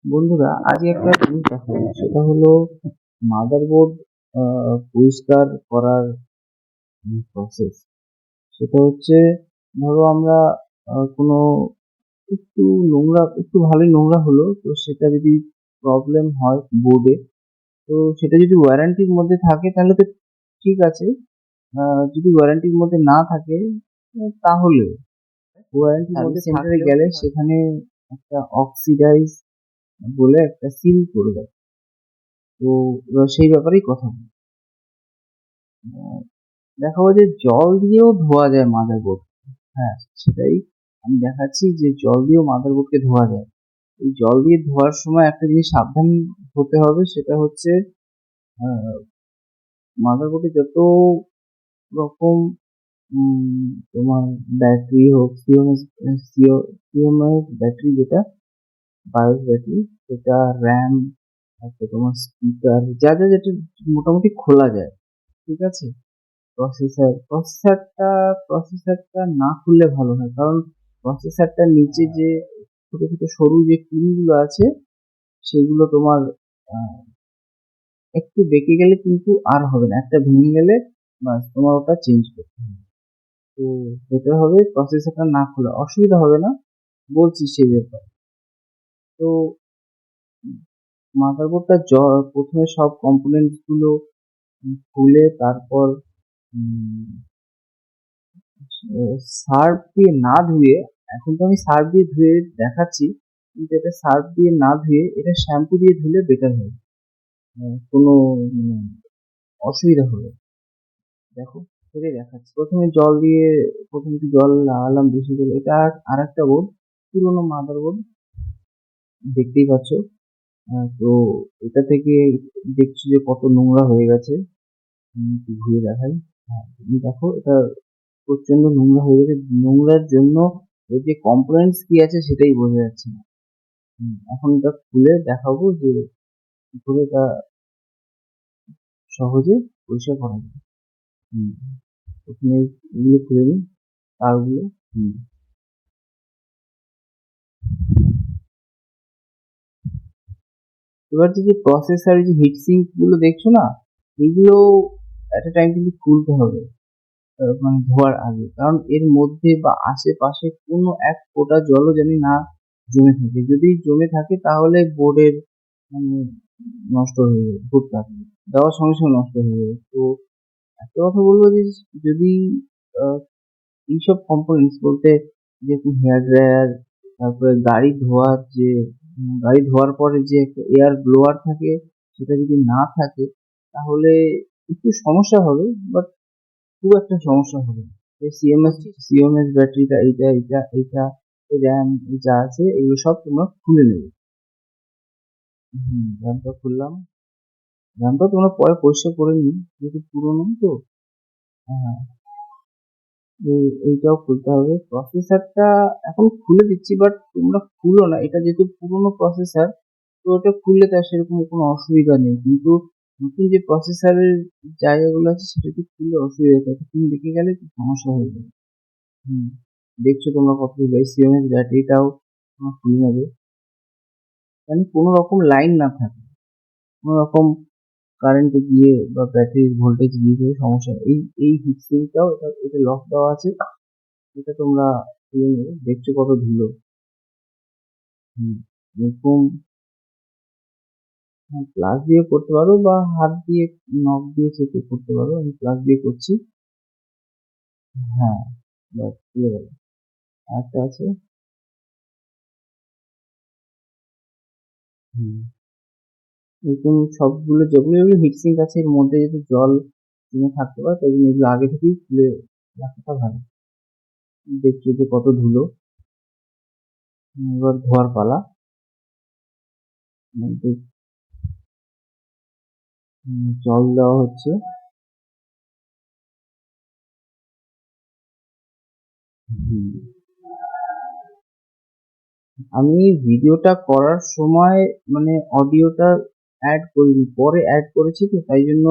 বন্ধুরা, আজকে একটা জিনিস দেখাবো, সেটা হলো মাদারবোর্ড পরিষ্কার করার প্রসেস। সেটা হচ্ছে, ধরো আমরা কোনো একটু নোংরা, একটু ভালোই নোংরা হলো, তো সেটা যদি প্রবলেম হয় বোর্ডে, তো সেটা যদি ওয়ারেন্টির মধ্যে থাকে তাহলে তো ঠিক আছে। যদি ওয়ারেন্টির মধ্যে না থাকে, তাহলে ওয়ারেন্টির মধ্যে সেন্টারে গেলে সেখানে একটা অক্সিডাইজ বলে একটা সিল করে দেয়। তো এবার সেই ব্যাপারেই কথা বলি। দেখাবো যে জল দিয়েও ধোয়া যায় মাদারবোর্ড। হ্যাঁ, সেটাই আমি দেখাচ্ছি যে জল দিয়েও মাদারবোর্ডকে ধোয়া যায়। এই জল দিয়ে ধোয়ার সময় একটা জিনিস সাবধান হতে হবে, সেটা হচ্ছে মাদারবোর্ডে যত রকম তোমার ব্যাটারি হোক, সিএমএস ব্যাটারি, যেটা বায়োস ব্যাটারি, সেটা র্যাম, তারপর তোমার স্পিকার, যা যা যেটা মোটামুটি খোলা যায়, ঠিক আছে। প্রসেসরটা না খুললে ভালো হয়, কারণ প্রসেসরটার নিচে যে ছোট ছোট সরু যে পিনগুলো আছে, সেগুলো তোমার একটু বেঁকে গেলে কিন্তু আর হবে না, একটা ভেঙে গেলে বাস তোমার ওটা চেঞ্জ করতে হবে। তো যেটা হবে, প্রসেসরটা না খোলা, অসুবিধা হবে না, বলছি সেই ব্যাপারে। তো মাদারবোর্ডটা প্রথমে সব কম্পোনেন্টস গুলো খুলে, তারপর সার্ফ দিয়ে না ধুয়ে, এখন তো আমি সার্ফ দিয়ে ধুয়ে দেখাচ্ছি, কিন্তু এটা সার্ফ দিয়ে না ধুয়ে এটা শ্যাম্পু দিয়ে ধুলে বেটার হবে। কোনো অসুবিধা হবে, দেখো সেটাই দেখাচ্ছি। প্রথমে একটু জল লাগালাম বেশি করে। এটা আর একটা বোর্ড, পুরোনো মাদার বোর্ড, দেখতেই পাচ্ছ। তো এটা থেকে দেখছি যে কত নোংরা হয়ে গেছে। একটু ঘুরে দেখাই। হ্যাঁ, তুমি দেখো, এটা প্রচন্ড নোংরা হয়ে গেছে। নোংরার জন্য এর যে কম্পোনেন্টস কি আছে সেটাই বোঝা যাচ্ছে না। এখন এটা খুলে দেখাবো যে কি করে এটা সহজে পরিষ্কার করা যায়। হুম, প্রথমে এগুলো খুলে নিই, তারগুলো। এবার যে প্রসেসর যে হিট সিঙ্ক গুলো দেখছো না, এগুলো একটা টাইম কিন্তু খুলতে হবে, মানে ধোয়ার আগে, কারণ এর মধ্যে বা আশেপাশে কোনো এক ফোঁটা জলও যেন না জমে থাকে। যদি জমে থাকে তাহলে বোর্ডের মানে নষ্ট হয়ে যাবে, বোর্ডটা দেওয়ার সঙ্গে সঙ্গে নষ্ট হয়ে যাবে। তো একটা কথা বলবো যে, যদি আহ, এইসব কম্পোনেন্টস বলতে, যেরকম হেয়ার ড্রায়ার, তারপরে গাড়ি ধোয়ার পরে যে একটা এয়ার ব্লোয়ার থাকে, সেটা যদি না থাকে তাহলে একটু সমস্যা হবে, বাট খুব একটা সমস্যা হবে না। এই সিএমএস ব্যাটারিটা, এইটা র্যাম যা আছে এগুলো সব তোমরা খুলে নেবে। র্যামটা খুললাম। র্যামটা তোমরা পরে পরিষ্কার করে নিই, যেহেতু পুরোনো তো। হ্যাঁ, এইটাও খুলতে হবে। প্রসেসরটা এখন খুলে দিচ্ছি, বাট তোমরা খুলো না, এটা যেহেতু পুরোনো প্রসেসর, তো ওটা খুললে তার সেরকম কোনো অসুবিধা নেই। কিন্তু নতুন যে প্রসেসরের জায়গাগুলো আছে সেটা একটু খুললে অসুবিধা থাকে, তুমি দেখে গেলে একটু সমস্যা হয়ে যাবে। হুম, দেখছো তোমরা কতগুলো সিএমএস ব্যাটারিটাও তোমরা খুলে নেবে, মানে কোনো রকম লাইন না থাকে, কোনো রকম কারেন্টে গিয়ে বা ব্যাটারির ভোল্টেজ গিয়ে গিয়ে সমস্যা। এই হিটসিংটাও এটা লক দেওয়া আছে, এটা তোমরা খুলে নেবে। দেখছো কত ধুলো। এরকম প্লাস দিয়ে করতে পারো বা হাত দিয়ে নখ দিয়ে চেপে করতে পারো, আমি প্লাস দিয়ে করছি। হ্যাঁ, ব্যাস খুলে গেল। আরেকটা আছে। হুম, এরকম সবগুলো যেগুলো যেগুলো হিটসিঙ্ক আছে এর মধ্যে যদি জল জমে থাকতে পারে, তাই জন্য এগুলো আগে থেকেই খুলে রাখাটা ভালো। দেখছি যে কত ধুলো। এবার ধোয়ার পালা। মধ্যে জল দেওয়া হচ্ছে। হুম, আমি ভিডিওটা করার সময় মানে অডিওটা অ্যাড করিনি, পরে অ্যাড করেছি, তো তাই জন্য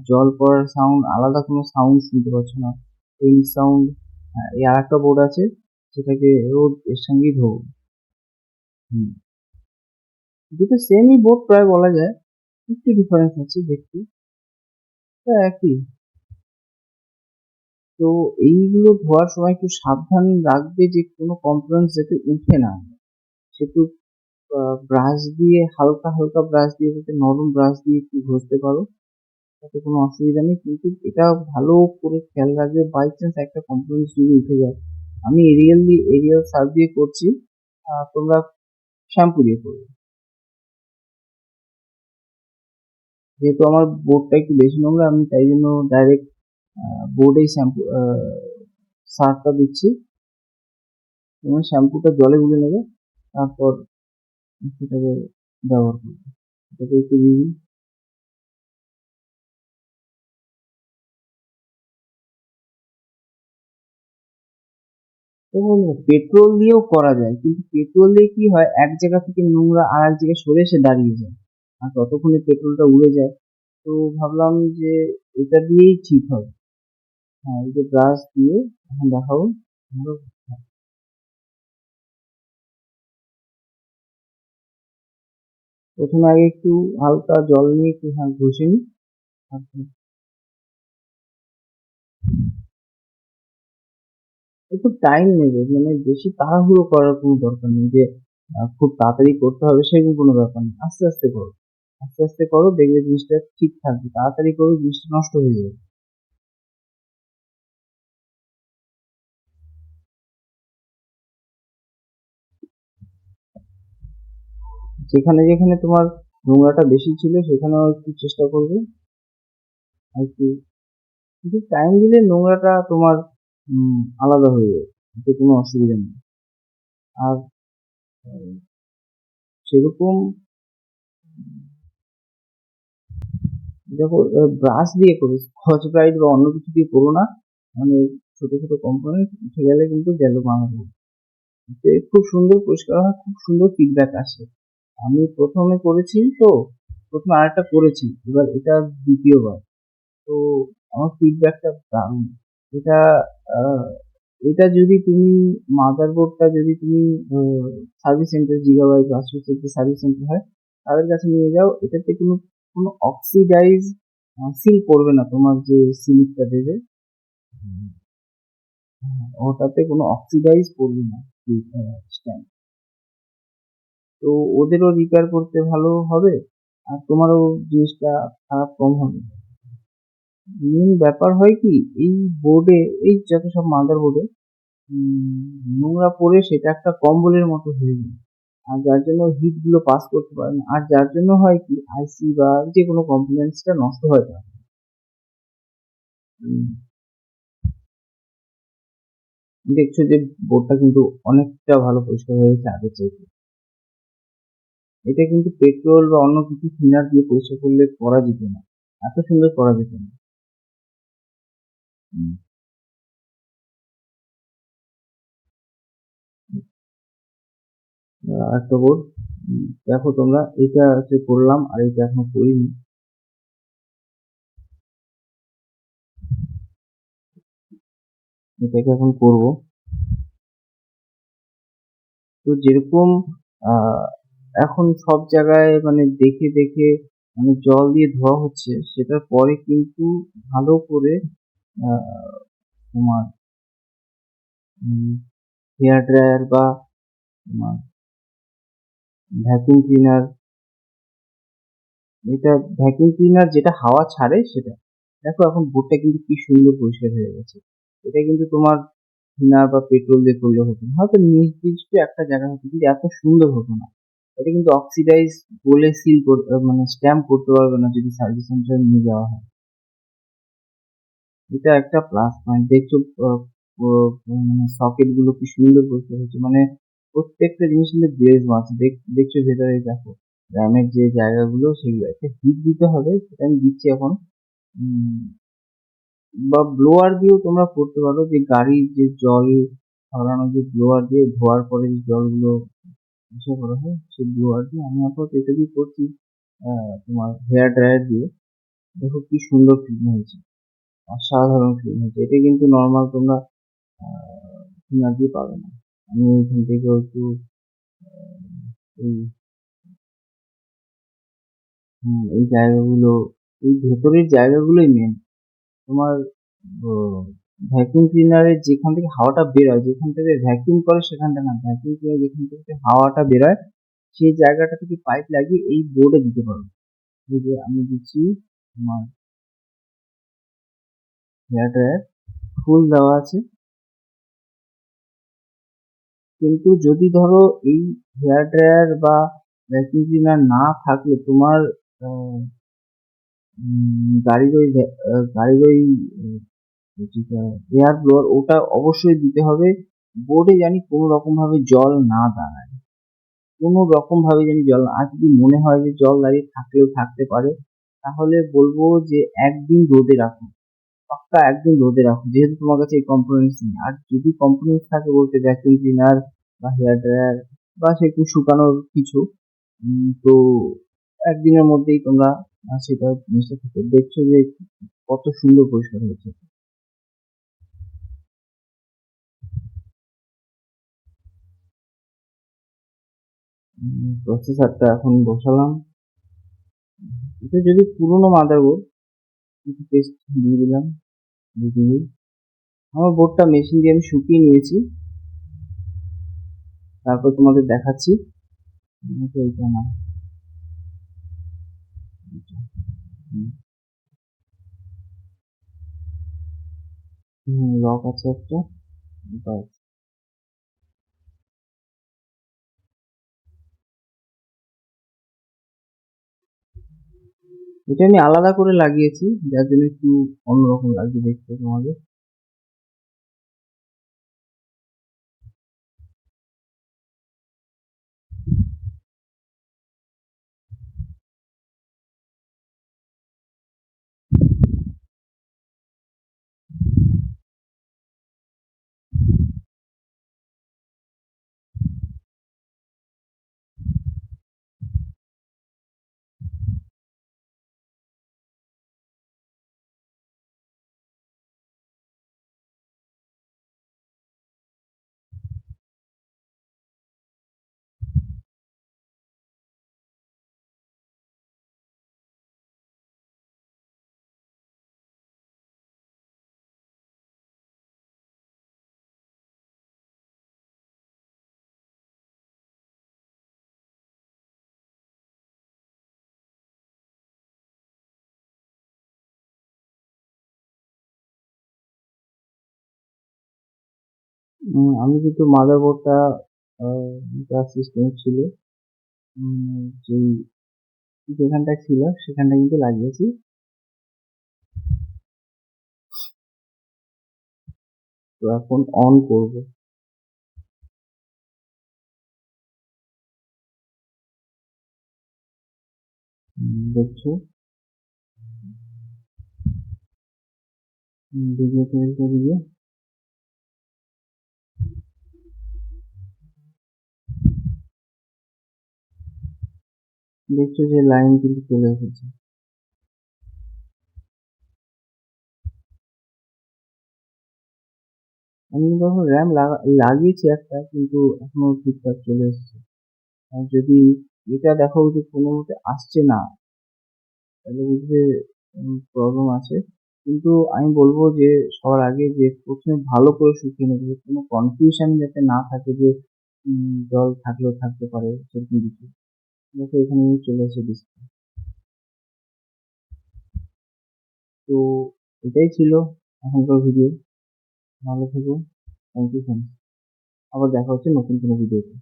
জল পড়ার সাউন্ড, আলাদা কোনো সাউন্ড শুনতে পাচ্ছ না। এই সাউন্ড। এই আর একটা বোর্ড আছে, সেটাকে রোজ এর সঙ্গেই ধরবো। হুম, দুটো সেমই বোর্ড প্রায় বলা যায়, একটু ডিফারেন্স আছে দেখতে, একই। তো এইগুলো ধোয়ার সময় একটু সাবধান রাখবে যে কোনো কম্পোনেন্টস যাতে উঠে না, সেটু ব্রাশ দিয়ে হালকা হালকা ব্রাশ দিয়ে, যাতে নরম ব্রাশ দিয়ে একটু ঘষতে পারো, তাতে কোনো অসুবিধা নেই। কিন্তু এটা ভালো করে খেয়াল রাখবে, বাই চান্স একটা কম্পোনেন্টস যদি উঠে যায়। আমি এরিয়াল সার্ফ দিয়ে করছি, তোমরা শ্যাম্পু দিয়ে করবে। যেহেতু আমার বোর্ডটা একটু বেশি নোংরা, আমি তাই জন্য ডাইরেক্ট বোর্ডেই সার্ফটা দিচ্ছি। এবং শ্যাম্পুটা জলে গুলে নেবে, তারপর সেটাকে ব্যবহার করবে। এটাকে একটু দিয়ে দিন। এবং পেট্রোল দিয়েও করা যায়, কিন্তু পেট্রোল দিয়ে কি হয়, এক জায়গা থেকে নোংরা আর এক জায়গায় সরে এসে দাঁড়িয়ে যায়, আর ততক্ষণে পেট্রোলটা উড়ে যায়। তো ভাবলাম যে এটা দিয়েই ঠিক হবে। হ্যাঁ, এই যে ব্রাশ দিয়ে এখন দেখাবো। প্রথমে আগে একটু হালকা জল নিয়ে একটু ঘষে নিই। তারপর একটু টাইম নেবে, মানে বেশি তাড়াহুড়ো করার কোনো দরকার নেই যে খুব তাড়াতাড়ি করতে হবে, সেরকম কোনো ব্যাপার নেই। আস্তে আস্তে করো, আস্তে আস্তে করো, দেখবে জিনিসটা ঠিক থাকবে। তাড়াতাড়ি করো, জিনিসটা নষ্ট হয়ে যাবে। যেখানে যেখানে তোমার নোংরাটা বেশি ছিল সেখানেও একটু চেষ্টা করবে আর একটু, কিন্তু টাইম দিলে নোংরাটা তোমার আলাদা হয়ে যাবে, এতে কোনো অসুবিধা নেই। আর সেরকম দেখো, ব্রাশ দিয়ে করো, স্কচ ব্রাইট বা অন্য কিছু দিয়ে করো না, মানে ছোট ছোট কম্পোনেন্ট উঠে গেলে কিন্তু গেল বাংলা। খুব সুন্দর পরিষ্কার হয়, খুব সুন্দর ফিডব্যাক আসে। আমি প্রথমে করেছি তো, প্রথমে আরেকটা করেছি, এবার এটা দ্বিতীয়বার। তো আমার ফিডব্যাকটা দারুণ। এটা আহ, এটা যদি তুমি মাদারবোর্ডটা যদি তুমি সার্ভিস সেন্টার, জিগাবাইট বা আসুসের যে সার্ভিস সেন্টার হয় তাদের কাছে নিয়ে যাও, এটাতে কোনো কোনো অক্সিডাইজ সিল করবে না। তোমার যে সিলিপটা দেবে, ওটাতে কোনো অক্সিডাইজ করবে না স্ট্যাম্প। তো ওদেরও রিপেয়ার করতে ভালো হবে, আর তোমারও জিনিসটা খারাপ কম হবে। মেন ব্যাপার হয় কি, এই বোর্ডে, এই যত সব মাদার বোর্ডে নোংরা পড়ে সেটা একটা কম্বলের মতো হয়ে যায়, আর যার জন্য হিট গুলো পাস করতে পারে না, আর যার জন্য হয় কি আইসি বা যে কোনো কম্পোনেন্টসটা নষ্ট হয়ে যায়। উম, দেখছো যে বোর্ডটা কিন্তু অনেকটা ভালো পরিষ্কার হয়ে গেছে আগের চাইতে। এটা কিন্তু পেট্রোল বা অন্য কিছু ক্লিনার দিয়ে পরিষ্কার করলে করা যেত না, এত সুন্দর করা যেত না। উম, আরেকটা বোর্ড দেখো তোমরা, এটা হচ্ছে করলাম আর এটা এখনো করিনি, এটাকে এখন করব। তো যেরকম আহ, এখন সব জায়গায় মানে দেখে দেখে মানে জল দিয়ে ধোয়া হচ্ছে, সেটার পরে কিন্তু ভালো করে আহ, তোমার হেয়ার ড্রায়ার বা তোমার ভ্যাকুয়াম ক্লিনার, এটা ভ্যাকুয়াম ক্লিনার যেটা হাওয়া ছাড়ে সেটা। দেখো এখন বোর্ডটা কিন্তু কি সুন্দর পরিষ্কার হয়ে গেছে। এটা কিন্তু তোমার ক্লিনার বা পেট্রোল দিয়ে করলে হতো না, হয়তো নির্দিষ্ট একটা জায়গা হতো, কিন্তু এত সুন্দর হতো না। এটা কিন্তু অক্সিডাইজ বলে সিল মানে স্ট্যাম্প করতে পারবে না যদি সার্ভিস সেন্টারে নিয়ে যাওয়া হয়। এটা একটা প্লাস পয়েন্ট। দেখছো মানে সকেট গুলো কি সুন্দর করতে হয়েছে, মানে প্রত্যেকটা জিনিস কিন্তু গ্লেজ আছে। দেখছো ভেতরে, দেখো র্যামের যে জায়গাগুলো, সেগুলো একটা হিট দিতে হবে, সেটা আমি দিচ্ছি এখন। উম, বা ব্লোয়ার দিয়েও তোমরা করতে পারো, যে গাড়ির যে জল ছড়ানো, যে ব্লোয়ার দিয়ে ধোয়ার পরে যে জলগুলো পরিষ্কার করা হয়, সেই ব্লোয়ার দিয়ে। আমি আপাতত এটা দিয়ে করছি, তোমার হেয়ার ড্রায়ার দিয়ে। দেখো কি সুন্দর ক্লিন হয়েছে, অসাধারণ ক্লিন হয়েছে। এটা কিন্তু নর্মাল তোমরা ক্লিনার দিয়ে পাবে না। আমি এখান থেকে একটু এই জায়গাগুলো, এই ভেতরের জায়গাগুলোই মেন। তোমার ভ্যাকুয়াম ক্লিনারের যেখান থেকে হাওয়াটা বেরোয়, যেখান থেকে ভ্যাকুয়াম করে সেখানটা না, ভ্যাকুয়াম ক্লিনার যেখান থেকে হাওয়াটা বেরোয় সেই জায়গাটা থেকে পাইপ লাগিয়ে এই বোর্ডে দিতে পারো। এই যে আমি দিচ্ছি, আমার হেয়ার ড্রায়ার ফুল দেওয়া আছে, কিন্তু যদি ধরো এই হেয়ার ড্রায়ার বা ভ্যাকুয়াম ক্লিনার না থাকলে তোমার গাড়ির ওই এয়ার ব্লোয়ার ওটা অবশ্যই দিতে হবে বোর্ডে, জানি কোনো রকম ভাবে জল না দাঁড়ায়, কোনো রকম ভাবে জানি জল, আর যদি মনে হয় যে জল দাঁড়িয়ে থাকলেও থাকতে পারে, তাহলে বলবো যে একদিন রোদে রাখো, পাক্কা একদিন রোদে রাখো, যেহেতু তোমার কাছে এই কম্পোনেন্টস নেই। আর যদি কম্পোনেন্টস থাকে বলতে ভ্যাকুয়াম ক্লিনার বা হেয়ার ড্রায়ার বা সে একটু শুকানোর কিছু, তো একদিনের মধ্যেই তোমরা সেটা জিনিসটা থেকে দেখছো যে কত সুন্দর পরিষ্কার হয়েছে। প্রসেসরটা এখন বসালাম। এটা যদি পুরোনো মাদারবোর্ড, কিছু টেস্ট দিয়ে দিলাম 2 GB। আমার বোর্ডটা মেশিন দিয়ে আমি শুকিয়ে নিয়েছি, তারপর তোমাদের দেখাচ্ছি। এইটা না, লক আছে একটা, বাস। এটা আমি আলাদা করে লাগিয়েছি, যার জন্য একটু অন্যরকম লাগছে দেখতে তোমাদের। আমি কিন্তু মাদারবোর্ডটা যা সিস্টেম ছিল, যেই যেখানটা ছিল সেখানটা কিন্তু লাগিয়েছি। তো এখন অন করব। দেখছো ভিডিও তৈরিটা দিয়ে, দেখছো যে লাইন কিন্তু চলে এসেছে। আমি যখন র্যাম লাগিয়েছি একটা, কিন্তু এখনো ঠিকঠাক চলে এসেছে। আর যদি এটা দেখো যে কোনো মতে আসছে না, তাহলে বুঝবে প্রবলেম আছে। কিন্তু আমি বলবো যে সবার আগে যে প্রথমে ভালো করে শুকিয়ে নেবে, কোনো কনফিউশন যাতে না থাকে যে জল থাকলেও থাকতে পারে সেরকম কিছু। দেখো এখানে চলে এসে ডিসপ্লে। তো এটাই ছিল এখনকার ভিডিও। ভালো থেকো, থ্যাংক ইউ ফ্রেন্ডস। আবার দেখা হচ্ছে নতুন কোনো ভিডিওতে।